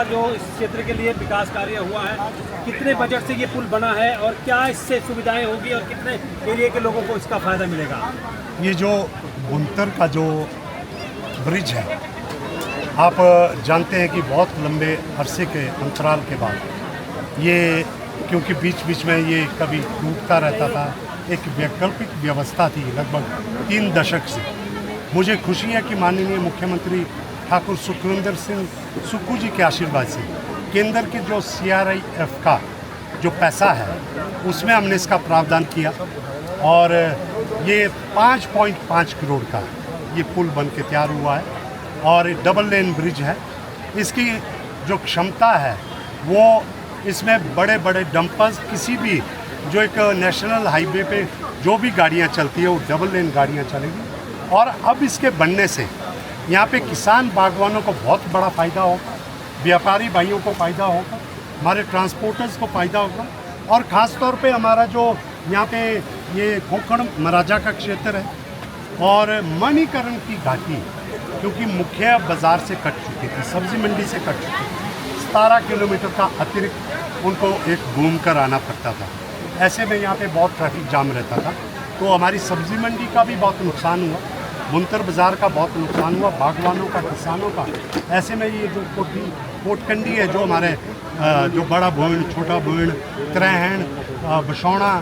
जो इस क्षेत्र के लिए विकास कार्य हुआ है, कितने बजट से ये पुल बना है और क्या इससे सुविधाएं होगी और कितने एरिया के लोगों को इसका फायदा मिलेगा? ये जो बुनतर का जो ब्रिज है, आप जानते हैं कि बहुत लंबे अरसे के अंतराल के बाद ये, क्योंकि बीच बीच में ये कभी टूटता रहता था, एक वैकल्पिक व्यवस्था थी लगभग 3 दशक से। मुझे खुशी है कि माननीय मुख्यमंत्री ठाकुर सुखविंदर सिंह सुक्खू जी के आशीर्वाद से केंद्र के जो CRIF का जो पैसा है उसमें हमने इसका प्रावधान किया और ये 5.5 करोड़ का ये पुल बन के तैयार हुआ है और डबल लेन ब्रिज है। इसकी जो क्षमता है वो, इसमें बड़े बड़े डंपर्स, किसी भी जो एक नेशनल हाईवे पे जो भी गाड़ियां चलती है वो डबल लेन गाड़ियां चलेगी। और अब इसके बनने से यहाँ पे किसान बागवानों को बहुत बड़ा फ़ायदा होगा, व्यापारी भाइयों को फ़ायदा होगा, हमारे ट्रांसपोर्टर्स को फ़ायदा होगा और ख़ास तौर पे हमारा जो यहाँ पे ये कोंकण महाराजा का क्षेत्र है और मणिकरण की घाटी, क्योंकि मुख्य बाज़ार से कट चुकी थी, सब्ज़ी मंडी से कट चुकी थी, 17 किलोमीटर का अतिरिक्त उनको एक घूम कर आना पड़ता था। ऐसे में यहाँ पे बहुत ट्रैफिक जाम रहता था, तो हमारी सब्ज़ी मंडी का भी बहुत नुकसान हुआ, बुनतर बाज़ार का बहुत नुकसान हुआ, बागवानों का, किसानों का। ऐसे में ये जो कोटकंडी है, जो हमारे जो बड़ा भोइण, छोटा भोइण, त्रैहण, बसौना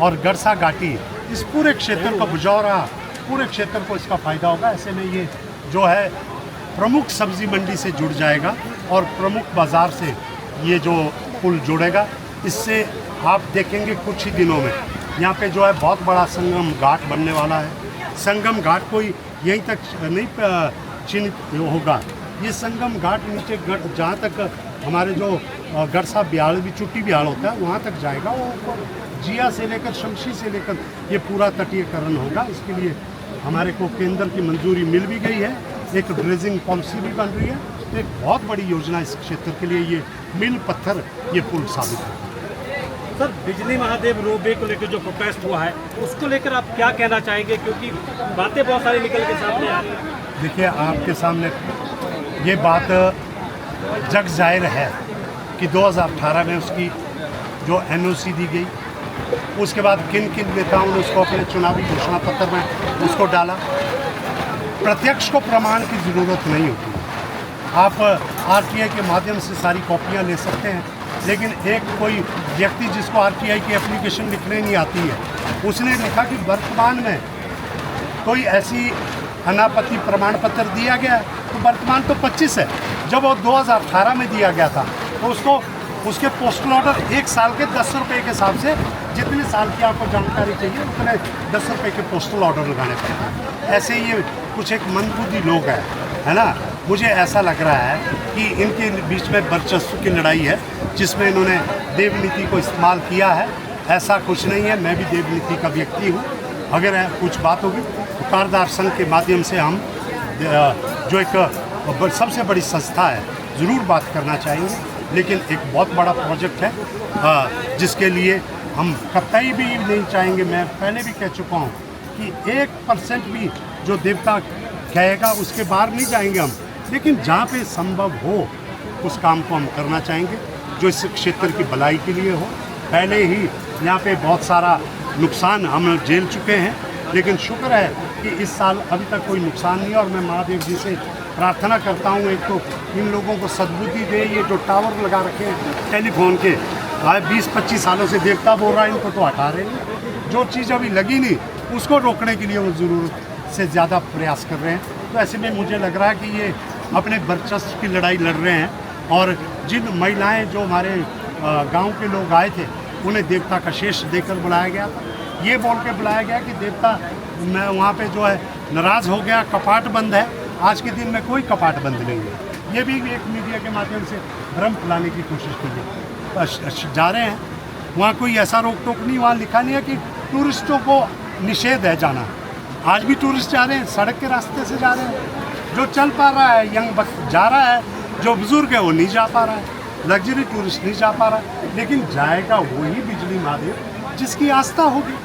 और गरसा घाटी, इस पूरे क्षेत्र को, बुजौरा, पूरे क्षेत्र को इसका फ़ायदा होगा। ऐसे में ये जो है प्रमुख सब्ज़ी मंडी से जुड़ जाएगा और प्रमुख बाज़ार से ये जो पुल जुड़ेगा। इससे आप देखेंगे कुछ ही दिनों में यहाँ पे जो है बहुत बड़ा संगम घाट बनने वाला है। संगम घाट कोई यहीं तक नहीं चिन्हित होगा, ये संगम घाट नीचे जहाँ तक हमारे जो गरसा बिहाड़ भी, चुट्टी बिहाड़ होता है, वहाँ तक जाएगा। वो जिया से लेकर शमशी से लेकर ये पूरा तटीयकरण होगा। इसके लिए हमारे को केंद्र की मंजूरी मिल भी गई है, एक ड्रेजिंग पॉलिसी भी बन रही है। तो एक बहुत बड़ी योजना इस क्षेत्र के लिए ये मील पत्थर ये पुल साबित है। सर, बिजली महादेव रोपवे को लेकर जो प्रोटेस्ट हुआ है उसको लेकर आप क्या कहना चाहेंगे, क्योंकि बातें बहुत सारी निकल के सामने आ रही हैं? देखिए, आपके सामने ये बात जग जाहिर है कि 2018 में उसकी जो NOC दी गई, उसके बाद किन किन नेताओं ने उसको अपने चुनावी घोषणा पत्र में उसको डाला। प्रत्यक्ष को प्रमाण की ज़रूरत नहीं होती, आप RTI के माध्यम से सारी कॉपियाँ ले सकते हैं, लेकिन एक कोई व्यक्ति जिसको RTI की एप्लीकेशन लिखने नहीं आती है, उसने लिखा कि वर्तमान में कोई ऐसी अनापत्ति प्रमाण पत्र दिया गया, तो वर्तमान तो 25 है, जब वो 2018 में दिया गया था तो उसको उसके पोस्टल ऑर्डर 1 साल के 10 रुपये के हिसाब से, जितने साल की आपको जानकारी चाहिए उतने 10 रुपये के पोस्टल ऑर्डर लगाने पड़ते हैं। ऐसे ये कुछ एक मंदबुद्धि लोग हैं, है ना। मुझे ऐसा लग रहा है कि इनके बीच में वर्चस्व की लड़ाई है, जिसमें इन्होंने देवनीति को इस्तेमाल किया है। ऐसा कुछ नहीं है, मैं भी देवनीति का व्यक्ति हूँ। अगर कुछ बात होगी तो कारदार संघ के माध्यम से हम जो एक सबसे बड़ी संस्था है ज़रूर बात करना चाहेंगे, लेकिन एक बहुत बड़ा प्रोजेक्ट है जिसके लिए हम कतई भी नहीं चाहेंगे। मैं पहले भी कह चुका हूँ कि 1% भी जो देवता कहेगा उसके बाहर नहीं जाएंगे हम, लेकिन जहाँ पे संभव हो उस काम को हम करना चाहेंगे जो इस क्षेत्र की भलाई के लिए हो। पहले ही यहाँ पे बहुत सारा नुकसान हम झेल चुके हैं, लेकिन शुक्र है कि इस साल अभी तक कोई नुकसान नहीं है। और मैं महादेव जी से प्रार्थना करता हूँ, एक तो इन लोगों को सद्बुद्धि दे। ये जो टावर लगा रखे हैं टेलीफोन के, 20-25 सालों से देवता बोल रहा है, इनको तो हटा रहे हैं। जो चीज़ अभी लगी नहीं उसको रोकने के लिए वो ज़रूरत से ज़्यादा प्रयास कर रहे हैं। तो ऐसे में मुझे लग रहा है कि ये अपने वर्चस्व की लड़ाई लड़ रहे हैं। और जिन महिलाएं, जो हमारे गांव के लोग आए थे, उन्हें देवता का शेष देकर बुलाया गया, ये बोल के बुलाया गया कि देवता मैं वहाँ पे जो है नाराज़ हो गया, कपाट बंद है। आज के दिन में कोई कपाट बंद नहीं है। ये भी एक मीडिया के माध्यम से भ्रम फैलाने की कोशिश की है। जा रहे हैं वहाँ, कोई ऐसा रोक टोक नहीं, वहाँ लिखा नहीं है कि टूरिस्टों को निषेध है जाना। आज भी टूरिस्ट जा रहे हैं, सड़क के रास्ते से जा रहे हैं। जो चल पा रहा है यंग जा रहा है, जो बुजुर्ग है वो नहीं जा पा रहा है, लग्जरी टूरिस्ट नहीं जा पा रहा है। लेकिन जाएगा वही बिजली महादेव जिसकी आस्था होगी।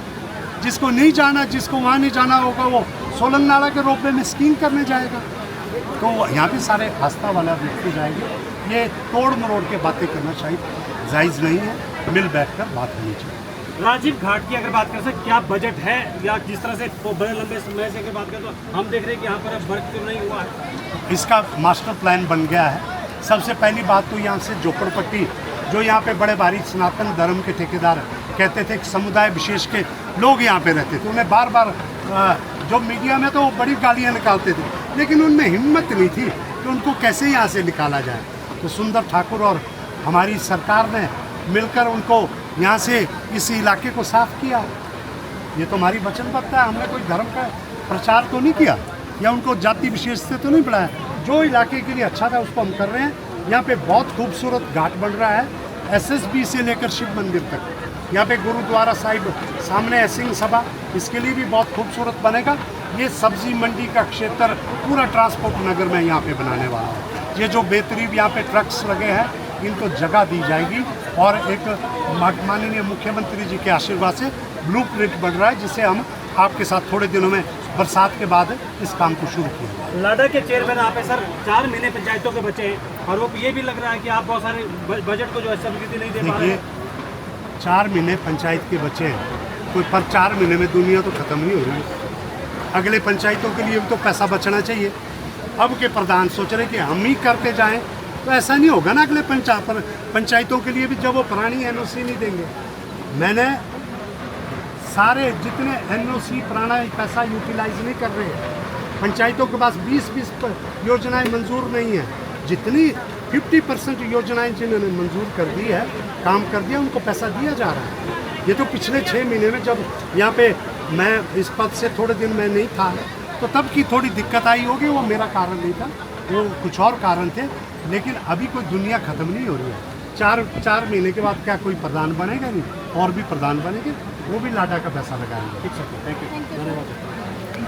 जिसको नहीं जाना, जिसको वहाँ नहीं जाना होगा, वो सोलंग नाला के रोपवे में स्कीइंग करने जाएगा। तो यहाँ पे सारे आस्था वाला व्यक्ति जाएंगे। ये तोड़ मरोड़ के बातें करना शायद जायज़ नहीं है, मिल बैठकर बात होनी चाहिए। राजीव घाट की अगर बात कर सकते, क्या बजट है, या जिस तरह से तो बड़े लंबे समय से अगर बात करें तो हम देख रहे हैं कि यहाँ पर अब वर्क तो नहीं हुआ है। इसका मास्टर प्लान बन गया है। सबसे पहली बात तो यहाँ से झोपड़पट्टी, जो यहाँ पे बड़े भारी सनातन धर्म के ठेकेदार कहते थे कि समुदाय विशेष के लोग यहाँ पे रहते थे, उन्हें बार बार जो मीडिया में तो बड़ी गालियाँ निकालते थे, लेकिन उनमें हिम्मत नहीं थी कि उनको कैसे यहाँ से निकाला जाए। तो सुंदर ठाकुर और हमारी सरकार ने मिलकर उनको यहाँ से इस इलाके को साफ किया। ये तो हमारी वचनबद्धता है, हमने कोई धर्म का प्रचार तो नहीं किया या उनको जाति विशेष से तो नहीं बढ़ाया। जो इलाके के लिए अच्छा था उसको हम कर रहे हैं। यहाँ पे बहुत खूबसूरत घाट बन रहा है, एसएसबी से लेकर शिव मंदिर तक। यहाँ पे गुरुद्वारा साहिब सामने है सिंह सभा, इसके लिए भी बहुत खूबसूरत बनेगा। ये सब्जी मंडी का क्षेत्र पूरा ट्रांसपोर्ट नगर में यहाँ पे बनाने वाला है। ये जो बेहतरीन यहाँ पे ट्रक्स लगे हैं, इनको जगह दी जाएगी और एक माननीय मुख्यमंत्री जी के आशीर्वाद से ब्लूप्रिंट बन रहा है, जिसे हम आपके साथ थोड़े दिनों में बरसात के बाद इस काम को शुरू किया। लाडा के चेयरमैन आप है सर, 4 महीने पंचायतों के बचे हैं और वो ये भी लग रहा है कि आप बहुत सारे बजट को जो है स्वीकृति नहीं दे पा रहे हैं। 4 महीने पंचायत के बचे हैं, कोई पर 4 महीने में दुनिया तो ख़त्म नहीं हो रही है। अगले पंचायतों के लिए भी तो पैसा बचना चाहिए। अब के प्रधान सोच रहे कि हम ही करते जाएं तो ऐसा नहीं होगा ना। अगले पंचायतों के लिए भी जब वो पुरानी एनओसी नहीं देंगे, मैंने सारे जितने एनओसी पुराना पैसा यूटिलाइज नहीं कर रहे हैं, पंचायतों के पास 20 योजनाएं मंजूर नहीं है। जितनी 50% योजनाएं जिन्होंने मंजूर कर दी है, काम कर दिया, उनको पैसा दिया जा रहा है। ये तो पिछले 6 महीने में जब यहाँ पे मैं इस पद से थोड़े दिन में नहीं था, तो तब की थोड़ी दिक्कत आई होगी। वो मेरा कारण नहीं था, वो कुछ और कारण थे। लेकिन अभी कोई दुनिया ख़त्म नहीं हो रही है। 4 महीने के बाद क्या कोई प्रधान बनेगा? नहीं, और भी प्रधान बनेंगे, वो भी लाडा का पैसा लगाएंगे। ठीक है, थैंक यू, धन्यवाद।